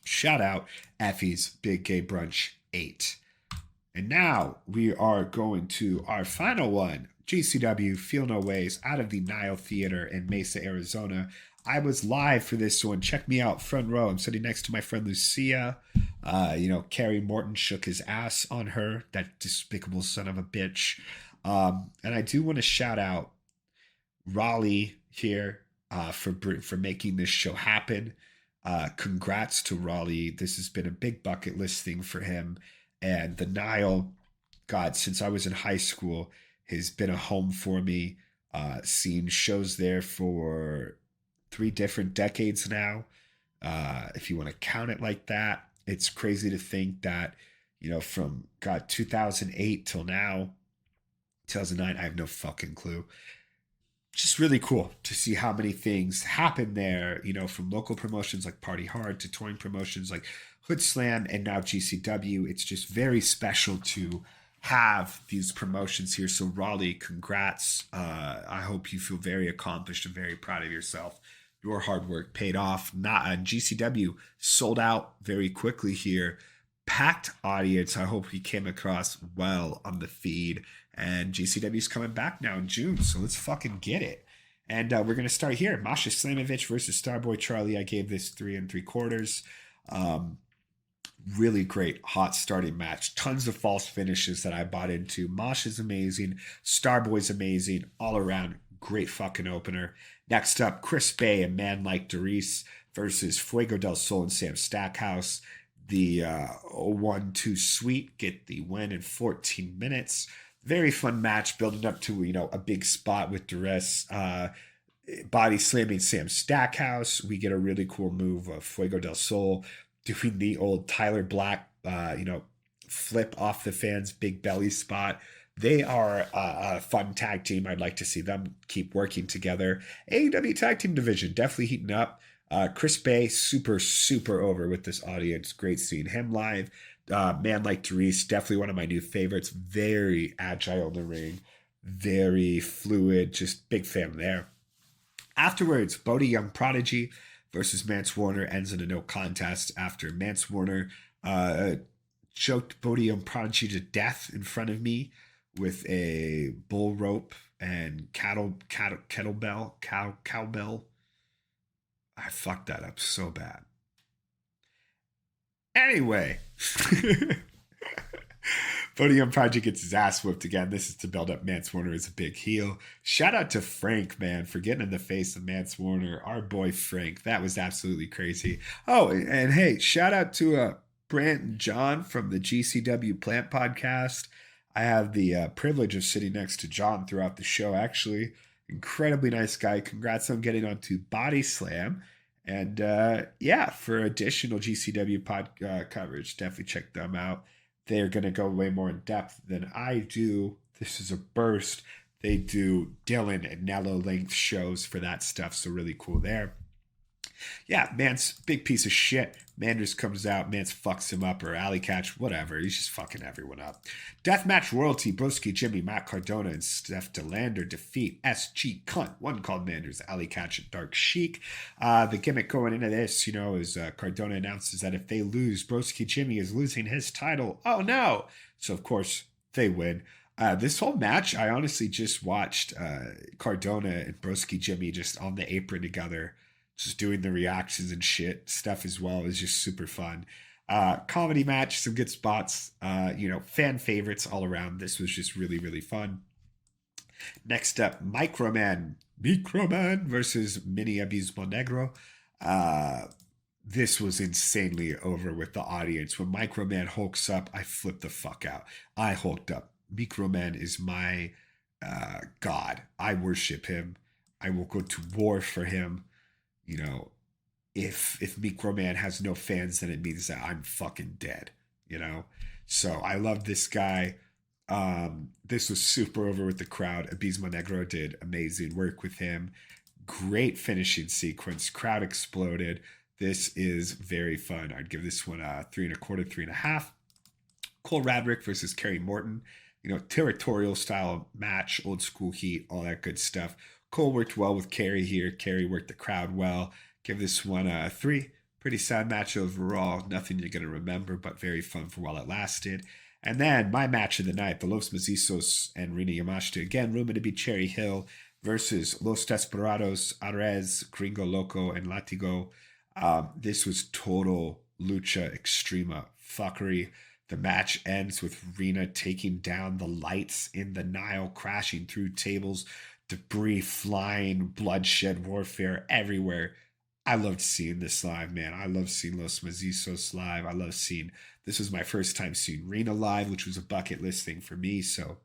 shout out Effie's Big Gay Brunch 8. And now we are going to our final one, GCW Feel No Ways, out of the Nile Theater in Mesa, Arizona. I was live for this one. Check me out, front row. I'm sitting next to my friend Lucia. You know, Carrie Morton shook his ass on her, that despicable son of a bitch. And I do want to shout out Raleigh here for making this show happen. Congrats to Raleigh. This has been a big bucket list thing for him. And the Nile, God, since I was in high school, has been a home for me. Seen shows there for 3 different decades now. If you want to count it like that, it's crazy to think that, you know, from God 2008 till now, 2009, I have no fucking clue. Just really cool to see how many things happen there, you know, from local promotions like Party Hard to touring promotions like Hood Slam and now GCW. It's just very special to have these promotions here. So Raleigh, congrats. I hope you feel very accomplished and very proud of yourself. Your hard work paid off. Not GCW sold out very quickly here. Packed audience. I hope he came across well on the feed. And GCW's coming back now in June, so let's fucking get it. And we're gonna start here. Masha Slamovich versus Starboy Charlie. I gave this 3 3/4. Really great hot starting match. Tons of false finishes that I bought into. Masha's amazing. Starboy's amazing. All around great fucking opener. Next up, Chris Bay and Man Like Doris versus Fuego del Sol and Sam Stackhouse. The 1-2 Sweet get the win in 14 minutes. Very fun match, building up to, you know, a big spot with Doris body slamming Sam Stackhouse. We get a really cool move of Fuego del Sol doing the old Tyler Black, you know, flip off the fans, big belly spot. They are a fun tag team. I'd like to see them keep working together. AEW Tag Team Division definitely heating up. Chris Bay, super, super over with this audience. Great seeing him live. Man Like Therese, definitely one of my new favorites. Very agile in the ring. Very fluid. Just big fan there. Afterwards, Bodie Young Prodigy versus Mance Warner ends in a no contest after Mance Warner choked Bodie Young Prodigy to death in front of me with a bull rope and cowbell. I fucked that up so bad. Podium Project gets his ass whooped again. This is to build up Mance Warner as a big heel. Shout out to Frank, man, for getting in the face of Mance Warner. Our boy Frank. That was absolutely crazy. Oh, and hey, shout out to Brant and John from the GCW Plant Podcast. I have the privilege of sitting next to John throughout the show, actually. Incredibly nice guy. Congrats on getting onto Body Slam. And yeah, for additional GCW coverage, definitely check them out. They're going to go way more in depth than I do. This is a burst. They do Dylan and Nello length shows for that stuff. So really cool there. Yeah, Mance, big piece of shit. Manders comes out, Mance fucks him up, or alley catch, whatever. He's just fucking everyone up. Deathmatch Royalty, Broski Jimmy, Matt Cardona, and Steph DeLander defeat SG Cunt. One called Manders, alley catch, and Dark Sheik. The gimmick going into this, is Cardona announces that if they lose, Broski Jimmy is losing his title. Oh no! So of course, they win. This whole match, I honestly just watched Cardona and Broski Jimmy just on the apron together, just doing the reactions and shit stuff as well is just super fun. Comedy match, some good spots, fan favorites all around. This was just really, really fun. Next up, Microman versus Mini Abismo Negro. This was insanely over with the audience. When Microman hulks up, I flipped the fuck out. I hulked up. Microman is my god. I worship him. I will go to war for him. If Microman has no fans, then it means that I'm fucking dead, So I love this guy. This was super over with the crowd. Abismo Negro did amazing work with him. Great finishing sequence. Crowd exploded. This is very fun. I'd give this one a 3.25, 3.5. Cole Radrick versus Kerry Morton. Territorial style match, old school heat, all that good stuff. Cole worked well with Kerry here. Kerry worked the crowd well. Give this one a 3. Pretty sad match overall. Nothing you're going to remember, but very fun for while it lasted. And then my match of the night, the Los Mazizos and Rina Yamashita. Again, rumored to be Cherry Hill versus Los Desperados, Arez, Gringo Loco, and Latigo. This was total lucha extrema fuckery. The match ends with Rina taking down the lights in the Nile, crashing through tables, debris flying, bloodshed, warfare everywhere. I loved seeing this live, man. I love seeing Los Mazizos live. I love seeing, this was my first time seeing Rina live, which was a bucket list thing for me. So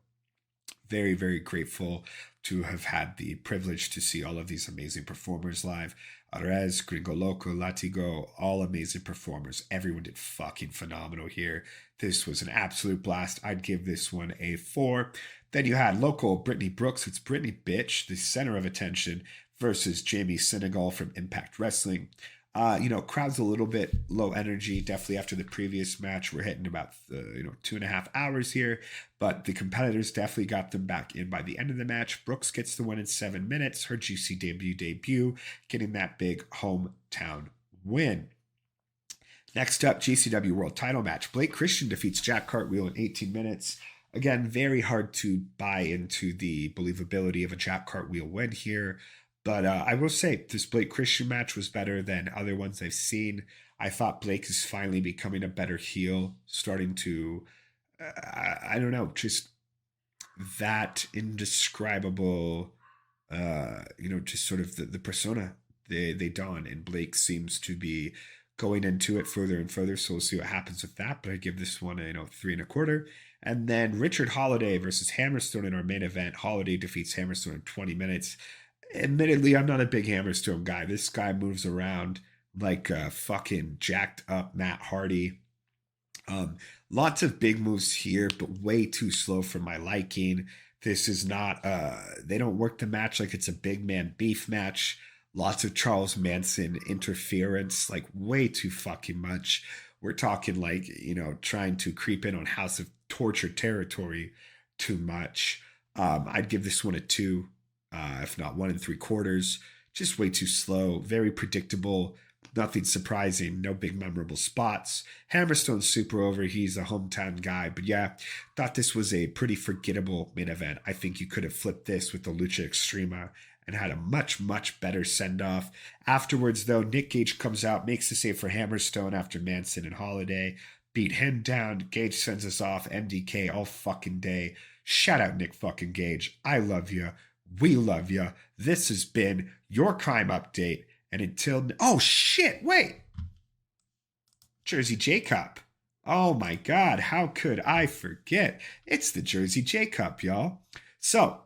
very, very grateful to have had the privilege to see all of these amazing performers live. Arez, Gringo Loco, Latigo, all amazing performers. Everyone did fucking phenomenal here. This was an absolute blast. I'd give this one a 4. Then you had local Brittany Brooks. It's Brittany Bitch, the center of attention, versus Jamie Senegal from Impact Wrestling. Crowd's a little bit low energy. Definitely after the previous match, we're hitting about 2.5 hours here, but the competitors definitely got them back in by the end of the match. Brooks gets the win in 7 minutes. Her GCW debut, getting that big hometown win. Next up, GCW World Title match. Blake Christian defeats Jack Cartwheel in 18 minutes. Again, very hard to buy into the believability of a Jack Cartwheel win here. But I will say, this Blake Christian match was better than other ones I've seen. I thought Blake is finally becoming a better heel, starting to, I don't know, just that indescribable, just sort of the persona they don. And Blake seems to be going into it further and further. So we'll see what happens with that. But I give this one a 3.25. And then Richard Holiday versus Hammerstone in our main event. Holiday defeats Hammerstone in 20 minutes. Admittedly, I'm not a big Hammerstone guy. This guy moves around like a fucking jacked up Matt Hardy. Lots of big moves here, but way too slow for my liking. This is not, they don't work the match like it's a big man beef match. Lots of Charles Manson interference, like way too fucking much. We're talking like, trying to creep in on House of Torture territory too much. I'd give this one a 2. If not 1.75. Just way too slow, very predictable, nothing surprising, no big memorable spots. Hammerstone's super over, he's a hometown guy, but yeah, thought this was a pretty forgettable main event. I think you could have flipped this with the Lucha Extrema and had a much, much better send-off. Afterwards, though, Nick Gage comes out, makes the save for Hammerstone after Manson and Holiday, beat him down. Gage sends us off. MDK all fucking day. Shout out Nick fucking Gage. I love you. We love you. This has been your crime update. And until oh shit, wait. Jersey J Cup. Oh my god, how could I forget? It's the Jersey J Cup, y'all. So,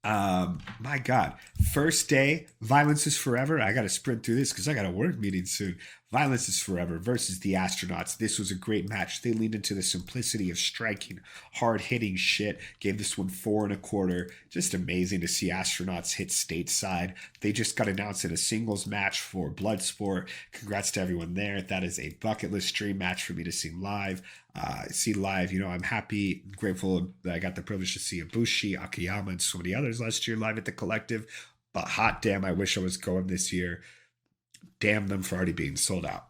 my god, first day, Violence is Forever. I gotta sprint through this because I got a work meeting soon. Violence is Forever versus the Astronauts. This was a great match. They leaned into the simplicity of striking, hard hitting shit. Gave this one 4.25. Just amazing to see Astronauts hit stateside. They just got announced in a singles match for Bloodsport. Congrats to everyone there. That is a bucket list dream match for me to see live. I'm happy, grateful that I got the privilege to see Ibushi, Akiyama, and so many others last year live at the Collective. But hot damn, I wish I was going this year. Damn them for already being sold out.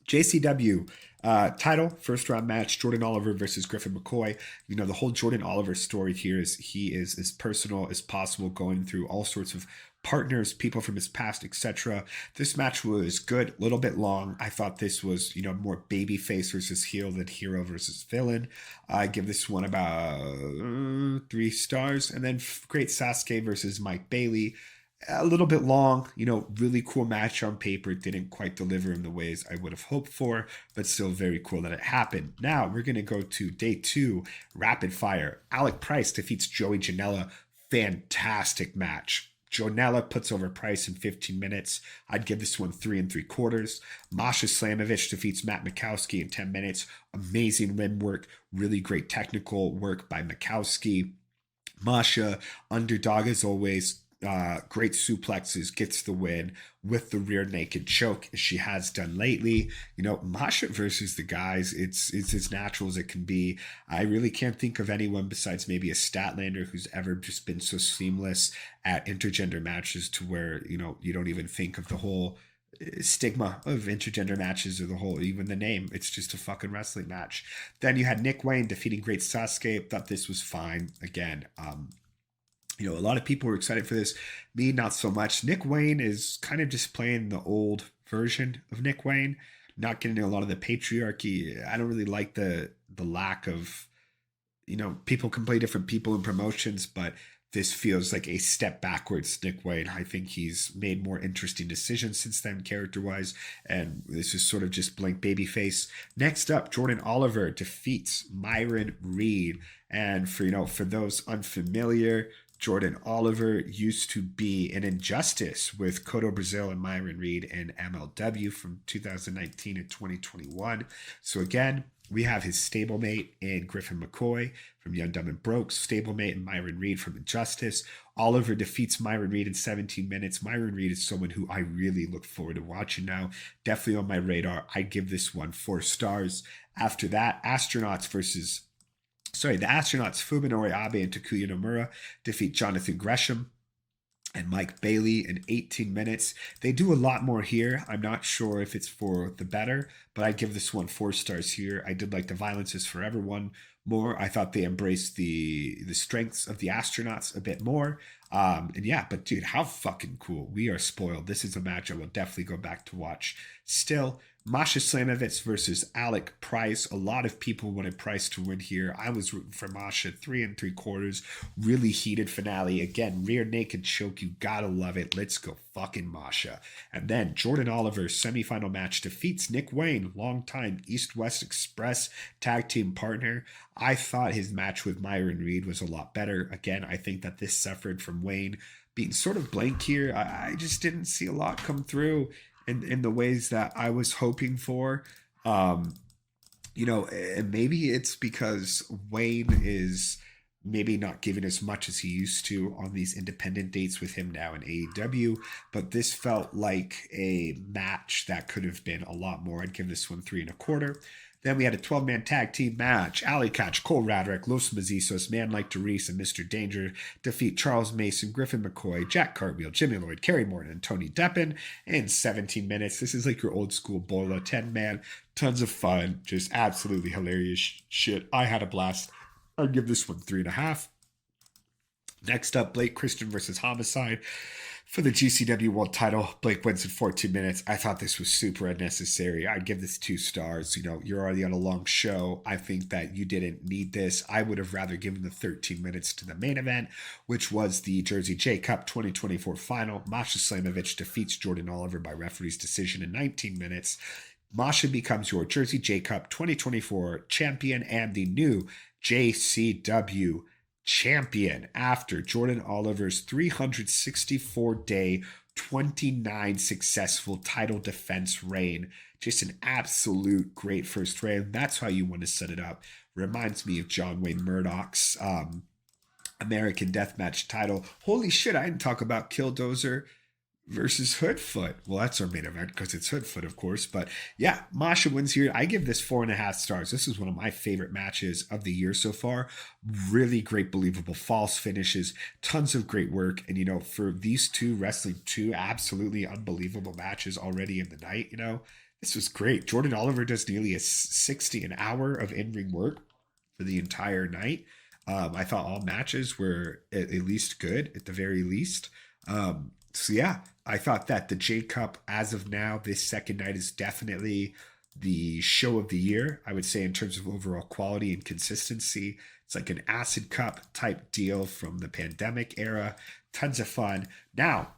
JCW title, first round match, Jordan Oliver versus Griffin McCoy. The whole Jordan Oliver story here is he is as personal as possible, going through all sorts of partners, people from his past, etc. This match was good, a little bit long. I thought this was, more babyface versus heel than hero versus villain. I give this one about 3 stars. And then Great Sasuke versus Mike Bailey. A little bit long, really cool match on paper. Didn't quite deliver in the ways I would have hoped for, but still very cool that it happened. Now we're going to go to day 2, rapid fire. Alec Price defeats Joey Janela. Fantastic match. Janela puts over Price in 15 minutes. I'd give this one 3.75. Masha Slamovich defeats Matt Mikowski in 10 minutes. Amazing limb work, really great technical work by Mikowski. Masha, underdog as always. Great suplexes, gets the win with the rear naked choke as she has done lately. Masha versus the guys, it's as natural as it can be. I really can't think of anyone besides maybe a Statlander who's ever just been so seamless at intergender matches to where, you don't even think of the whole stigma of intergender matches or the whole, even the name. It's just a fucking wrestling match. Then you had Nick Wayne defeating Great Sasuke. Thought this was fine. Again, a lot of people were excited for this. Me, not so much. Nick Wayne is kind of just playing the old version of Nick Wayne, not getting a lot of the patriarchy. I don't really like the lack of, people can play different people in promotions, but this feels like a step backwards. Nick Wayne, I think he's made more interesting decisions since then, character-wise, and this is sort of just blank babyface. Next up, Jordan Oliver defeats Myron Reed, and for those unfamiliar, Jordan Oliver used to be in Injustice with Cotto Brazil and Myron Reed in MLW from 2019 and 2021. So again, we have his stablemate in Griffin McCoy from Young, Dumb, and Broke, stablemate in Myron Reed from Injustice. Oliver defeats Myron Reed in 17 minutes. Myron Reed is someone who I really look forward to watching now. Definitely on my radar. I'd give this one 4 stars. After that, the Astronauts, Fuminori Abe and Takuya Nomura defeat Jonathan Gresham and Mike Bailey in 18 minutes. They do a lot more here. I'm not sure if it's for the better, but I'd give this one 4 stars here. I did like the Violence is Forever one more. I thought they embraced the strengths of the Astronauts a bit more. But dude, how fucking cool. We are spoiled. This is a match I will definitely go back to watch. Still, Masha Slamovich versus Alec Price. A lot of people wanted Price to win here. I was rooting for Masha. 3.75. Really heated finale. Again, rear naked choke. You gotta love it. Let's go fucking Masha. And then Jordan Oliver's semifinal match defeats Nick Wayne, longtime East-West Express tag team partner. I thought his match with Myron Reed was a lot better. Again, I think that this suffered from Wayne being sort of blank here. I just didn't see a lot come through in the ways that I was hoping for. And maybe it's because Wayne is maybe not giving as much as he used to on these independent dates with him now in AEW, but this felt like a match that could have been a lot more. I'd give this one 3.25. Then we had a 12-man tag team match. Alley Catch, Cole Radrick, Los Mazizos, Man Like Therese, and Mr. Danger defeat Charles Mason, Griffin McCoy, Jack Cartwheel, Jimmy Lloyd, Kerry Morton, and Tony Deppen in 17 minutes. This is like your old school Bola 10-man. Tons of fun. Just absolutely hilarious shit. I had a blast. I'd give this one 3.5. Next up, Blake Christian versus Homicide. For the GCW World Title, Blake wins in 14 minutes. I thought this was super unnecessary. I'd give this 2 stars. You know, you're already on a long show. I think that you didn't need this. I would have rather given the 13 minutes to the main event, which was the Jersey J Cup 2024 final. Masha Slamovich defeats Jordan Oliver by referee's decision in 19 minutes. Masha becomes your Jersey J Cup 2024 champion and the new JCW champion after Jordan Oliver's 364-day, 29 successful title defense reign. Just an absolute great first reign. That's how you want to set it up. Reminds me of John Wayne Murdoch's American Deathmatch title. Holy shit, I didn't talk about Killdozer versus Hoodfoot. Well, that's our main event because it's Hoodfoot, of course. But yeah, Masha wins here. I give this 4.5 stars. This is one of my favorite matches of the year so far. Really great, believable false finishes, tons of great work. And, you know, for these two wrestling two absolutely unbelievable matches already in the night, you know, this was great. Jordan Oliver does nearly a 60 an hour of in-ring work for the entire night. I thought all matches were at least good, at the very least. So yeah, I thought that the J Cup, as of now, this second night is definitely the show of the year. I would say in terms of overall quality and consistency, it's like an acid cup type deal from the pandemic era. Tons of fun. Now,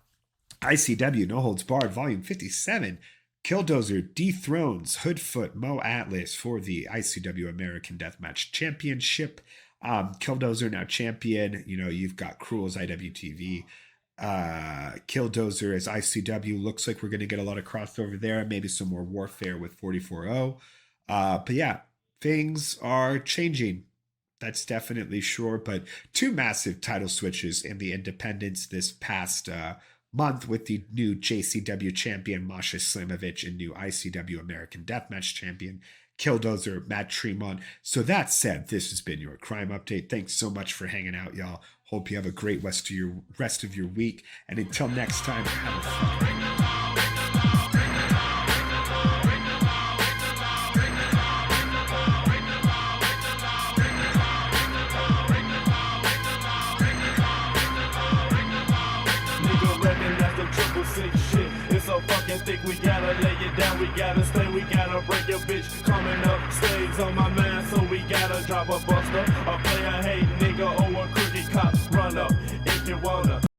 ICW No Holds Barred, Volume 57. Killdozer dethrones Hoodfoot Mo Atlas for the ICW American Deathmatch Championship. Killdozer now champion. You know, you've got Cruel's IWTV. Killdozer as ICW. Looks like we're going to get a lot of crossover there. Maybe some more warfare with 44-0. But yeah, things are changing. That's definitely sure. But 2 massive title switches in the independents this past month with the new JCW champion Masha Slamovich and new ICW American Deathmatch champion Killdozer Matt Tremont. So that said, this has been your crime update. Thanks so much for hanging out, y'all. Hope you have a great rest of your week. And until next time, have a fun. It's so fucking thick, we gotta lay it down, we gotta stay, we gotta break your bitch. Coming up, stays on my mind, so we gotta drop a buster, a player hate nigga or a crooked cop. Run up if you wanna.